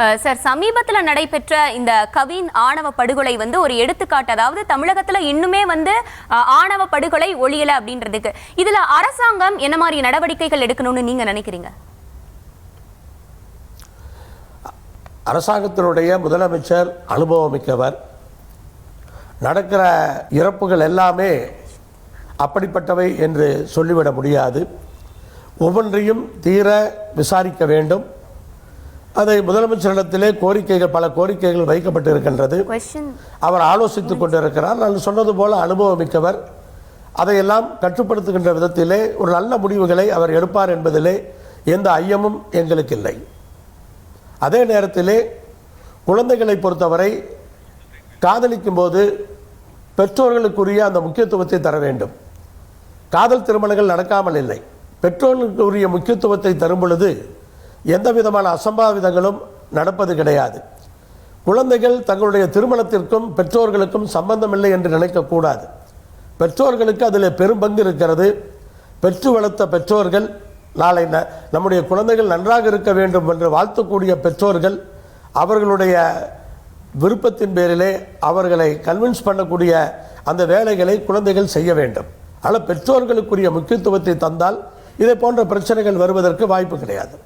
Sir, சமீபத்தில் நடைபெற்ற இந்த கவின் ஆணவ படுகொலை ஒரு எடுத்துக்காட்டு. அதாவது தமிழகத்தில் இன்னுமே ஆணவ படுகொலை ஒழியல அப்படின்றதுக்கு இதுல அரசாங்கம் என்ன மாதிரி நடவடிக்கைகள் எடுக்கணும்னு நீங்க நினைக்கிறீங்க? அரசாங்கத்தினுடைய முதலமைச்சர் அனுபவமிக்கவர். நடக்கிற இறப்புகள் எல்லாமே அப்படிப்பட்டவை என்று சொல்லிவிட முடியாது. ஒவ்வொன்றையும் தீர விசாரிக்க வேண்டும். அதை முதலமைச்சரிடத்திலே பல கோரிக்கைகள் வைக்கப்பட்டிருக்கின்றது. அவர் ஆலோசித்துக் கொண்டிருக்கிறார். நான் சொன்னது போல அனுபவமிக்கவர். அதையெல்லாம் கட்டுப்படுத்துகின்ற விதத்திலே ஒரு நல்ல முடிவுகளை அவர் எடுப்பார் என்பதிலே எந்த ஐயமும் எங்களுக்கு இல்லை. அதே நேரத்திலே குழந்தைகளை பொறுத்தவரை காதலிக்கும் போது பெற்றோர்களுக்குரிய அந்த முக்கியத்துவத்தை தர வேண்டும். காதல் திருமணங்கள் நடக்காமல் இல்லை. பெற்றோர்களுக்குரிய முக்கியத்துவத்தை தரும் பொழுது எந்த விதமான அசம்பாவிதங்களும் நடப்பது கிடையாது. குழந்தைகள் தங்களுடைய திருமணத்திற்கும் பெற்றோர்களுக்கும் சம்பந்தமில்லை என்று நினைக்கக்கூடாது. பெற்றோர்களுக்கு அதில் பெரும் பங்கு இருக்கிறது. பெற்று வளர்த்த பெற்றோர்கள், நாளை நம்முடைய குழந்தைகள் நன்றாக இருக்க வேண்டும் என்று வாழ்த்தக்கூடிய பெற்றோர்கள், அவர்களுடைய விருப்பத்தின் பேரிலே அவர்களை கன்வின்ஸ் பண்ணக்கூடிய அந்த வேலைகளை குழந்தைகள் செய்ய வேண்டும். ஆனால் பெற்றோர்களுக்குரிய முக்கியத்துவத்தை தந்தால் இதை போன்ற பிரச்சனைகள் வருவதற்கு வாய்ப்பு கிடையாது.